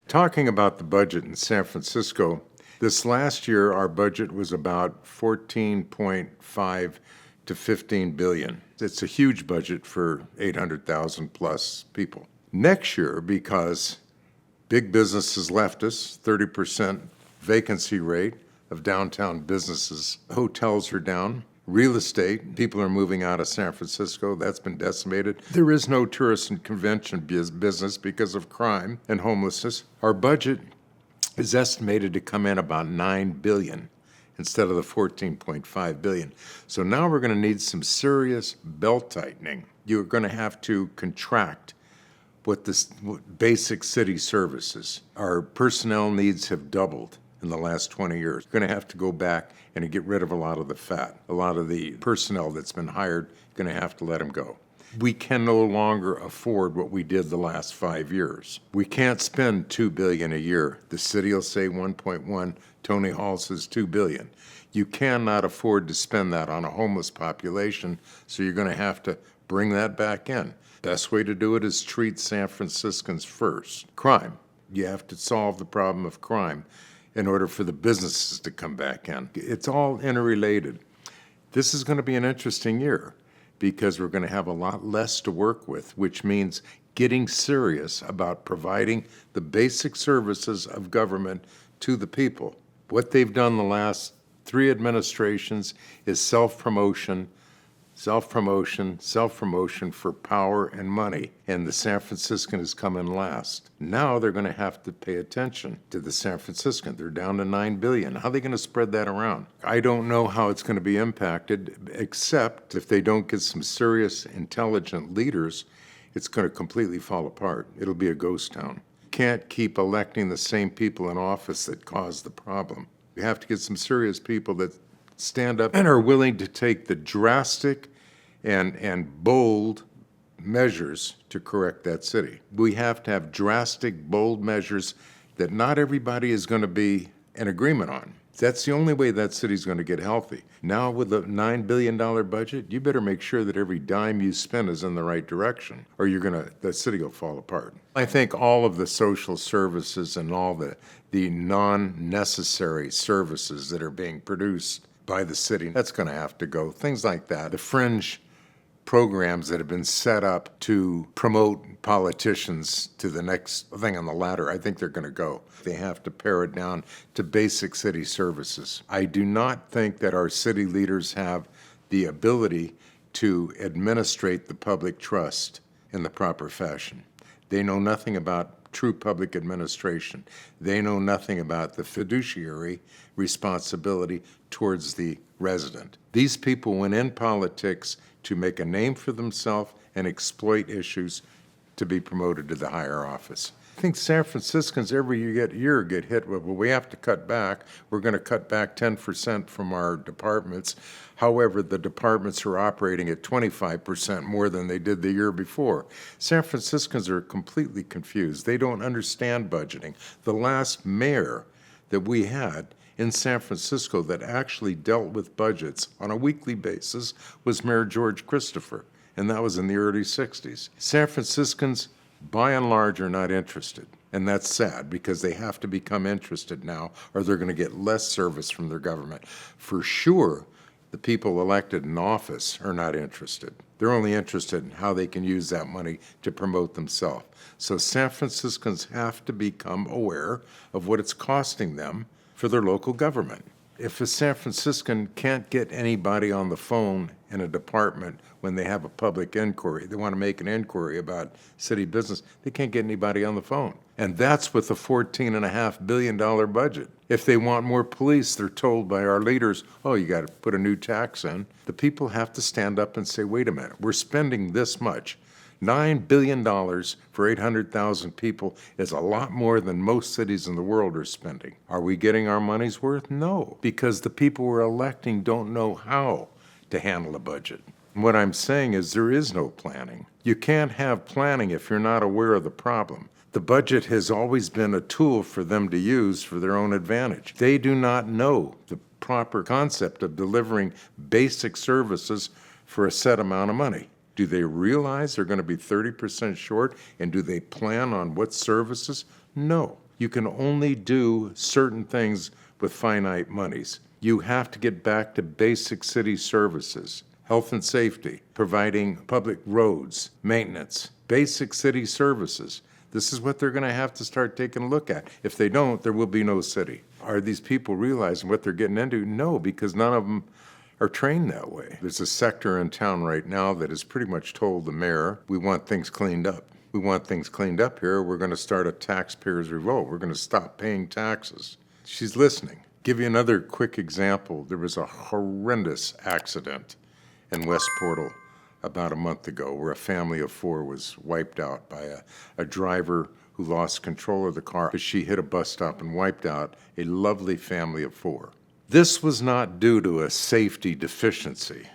Talking about the budget in San Francisco, this last year our budget was about 14.5 to 15 billion. It's a huge budget for 800,000 plus people. Next year, because big businesses left us, 30% vacancy rate of downtown businesses, hotels are down, real estate, people are moving out of San Francisco, that's been decimated. There is no tourist and convention business because of crime and homelessness. Our budget is estimated to come in about 9 billion instead of the 14.5 billion. So now we're going to need some serious belt tightening. You're going to have to contract what basic city services. Our personnel needs have doubled in the last 20 years. We're going to have to go back and get rid of a lot of the fat. A lot of the personnel that's been hired, going to have to let them go. We can no longer afford what we did the last 5 years. We can't spend $2 billion a year. The city will say 1.1. Tony Hall says $2 billion. You cannot afford to spend that on a homeless population, so you're going to have to bring that back in. Best way to do it is treat San Franciscans first. Crime. You have to solve the problem of crime in order for the businesses to come back in. It's all interrelated. This is going to be an interesting year because we're going to have a lot less to work with, which means getting serious about providing the basic services of government to the people. What they've done the last 3 administrations is self-promotion for power and money, and the San Franciscan has come in last. Now they're going to have to pay attention to the San Franciscan. They're down to 9 billion. How are they going to spread that around? I don't know how it's going to be impacted, except if they don't get some serious, intelligent leaders, it's going to completely fall apart. It'll be a ghost town. You can't keep electing the same people in office that caused the problem. You have to get some serious people that stand up and are willing to take the drastic and bold measures to correct that city. We have to have drastic, bold measures that not everybody is going to be in agreement on. That's the only way that city's going to get healthy. Now with a $9 billion budget, you better make sure that every dime you spend is in the right direction, or the city will fall apart. I think all of the social services and all the non-necessary services that are being produced by the city, that's going to have to go. Things like that. The fringe programs that have been set up to promote politicians to the next thing on the ladder, I think they're going to go. They have to pare it down to basic city services. I do not think that our city leaders have the ability to administrate the public trust in the proper fashion. They know nothing about true public administration. They know nothing about the fiduciary responsibility towards the resident. These people went in politics to make a name for themselves and exploit issues to be promoted to the higher office. I think San Franciscans every year get hit with, well, we have to cut back. We're going to cut back 10% from our departments. However, the departments are operating at 25% more than they did the year before. San Franciscans are completely confused. They don't understand budgeting. The last mayor that we had in San Francisco that actually dealt with budgets on a weekly basis was Mayor George Christopher, and that was in the early 60s. San Franciscans, by and large, are not interested, and that's sad because they have to become interested now or they're going to get less service from their government. For sure, the people elected in office are not interested. They're only interested in how they can use that money to promote themselves. So San Franciscans have to become aware of what it's costing them for their local government. If a San Franciscan can't get anybody on the phone in a department when they have a public inquiry, they want to make an inquiry about city business, they can't get anybody on the phone. And that's with a $14.5 billion budget. If they want more police, they're told by our leaders, oh, you got to put a new tax in. The people have to stand up and say, wait a minute, we're spending this much. $9 billion for 800,000 people is a lot more than most cities in the world are spending. Are we getting our money's worth? No, because the people we're electing don't know how to handle a budget. What I'm saying is there is no planning. You can't have planning if you're not aware of the problem. The budget has always been a tool for them to use for their own advantage. They do not know the proper concept of delivering basic services for a set amount of money. Do they realize they're going to be 30% short, and do they plan on what services? No. You can only do certain things with finite monies. You have to get back to basic city services, health and safety, providing public roads, maintenance, basic city services. This is what they're going to have to start taking a look at. If they don't, there will be no city. Are these people realizing what they're getting into? No, because none of them are trained that way. There's a sector in town right now that has pretty much told the mayor, we want things cleaned up. We want things cleaned up here. We're going to start a taxpayers' revolt. We're going to stop paying taxes. She's listening. Give you another quick example. There was a horrendous accident in West Portal about a month ago where a family of 4 was wiped out by a driver who lost control of the car because she hit a bus stop and wiped out a lovely family of 4. This was not due to a safety deficiency.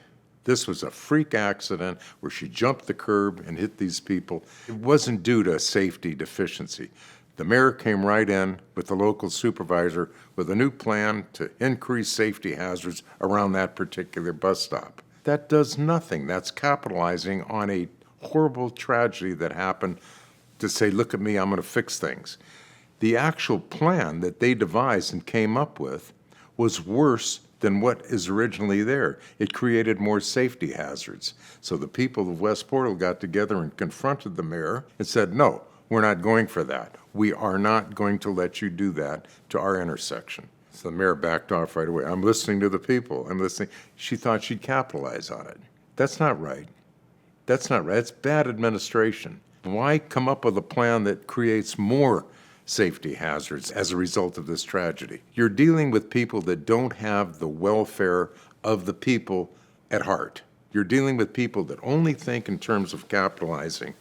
This was a freak accident where she jumped the curb and hit these people. It wasn't due to a safety deficiency. The mayor came right in with the local supervisor with a new plan to increase safety hazards around that particular bus stop. That does nothing. That's capitalizing on a horrible tragedy that happened to say, look at me, I'm going to fix things. The actual plan that they devised and came up with was worse than what is originally there. It created more safety hazards. So the people of West Portal got together and confronted the mayor and said, no, we're not going for that. We are not going to let you do that to our intersection. So the mayor backed off right away. I'm listening to the people. I'm listening. She thought she'd capitalize on it. That's not right. That's not right. It's bad administration. Why come up with a plan that creates more safety hazards as a result of this tragedy? You're dealing with people that don't have the welfare of the people at heart. You're dealing with people that only think in terms of capitalizing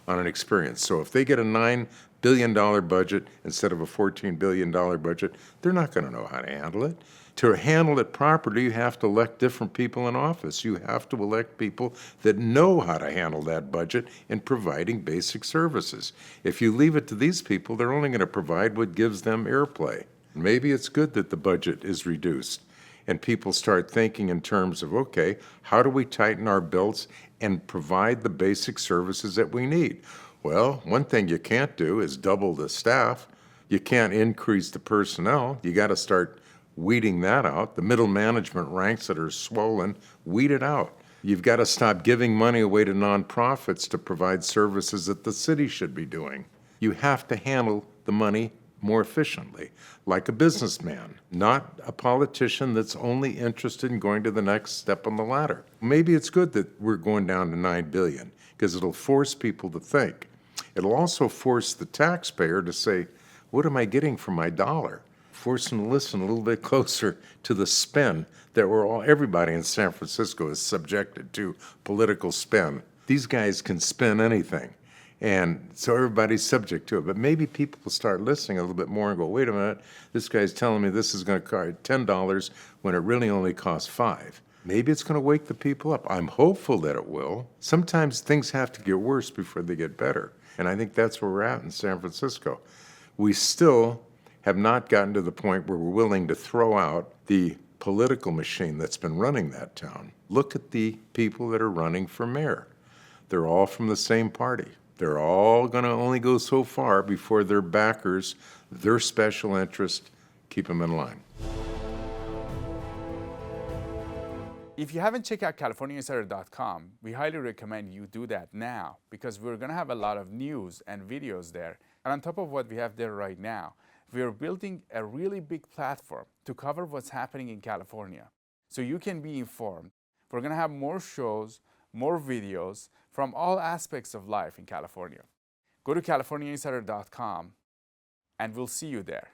on an experience. So if they get a $9 billion budget instead of a $14 billion budget, they're not going to know how to handle it. To handle it properly, you have to elect different people in office. You have to elect people that know how to handle that budget in providing basic services. If you leave it to these people, they're only going to provide what gives them airplay. Maybe it's good that the budget is reduced and people start thinking in terms of, okay, how do we tighten our belts and provide the basic services that we need? Well, one thing you can't do is double the staff. You can't increase the personnel. You got to start weeding that out. The middle management ranks that are swollen, weed it out. You've got to stop giving money away to nonprofits to provide services that the city should be doing. You have to handle the money more efficiently, like a businessman, not a politician that's only interested in going to the next step on the ladder. Maybe it's good that we're going down to $9 billion because it'll force people to think. It'll also force the taxpayer to say, what am I getting for my dollar? Force them to listen a little bit closer to the spin that everybody in San Francisco is subjected to, political spin. These guys can spin anything. And so everybody's subject to it. But maybe people will start listening a little bit more and go, wait a minute, this guy's telling me this is going to cost $10 when it really only costs $5. Maybe it's going to wake the people up. I'm hopeful that it will. Sometimes things have to get worse before they get better. And I think that's where we're at in San Francisco. We still have not gotten to the point where we're willing to throw out the political machine that's been running that town. Look at the people that are running for mayor. They're all from the same party. They're all going to only go so far before their backers, their special interest, keep them in line. If you haven't checked out CaliforniaInsider.com, we highly recommend you do that now because we're going to have a lot of news and videos there. And on top of what we have there right now, we are building a really big platform to cover what's happening in California so you can be informed. We're going to have more shows, more videos from all aspects of life in California. Go to CaliforniaInsider.com and we'll see you there.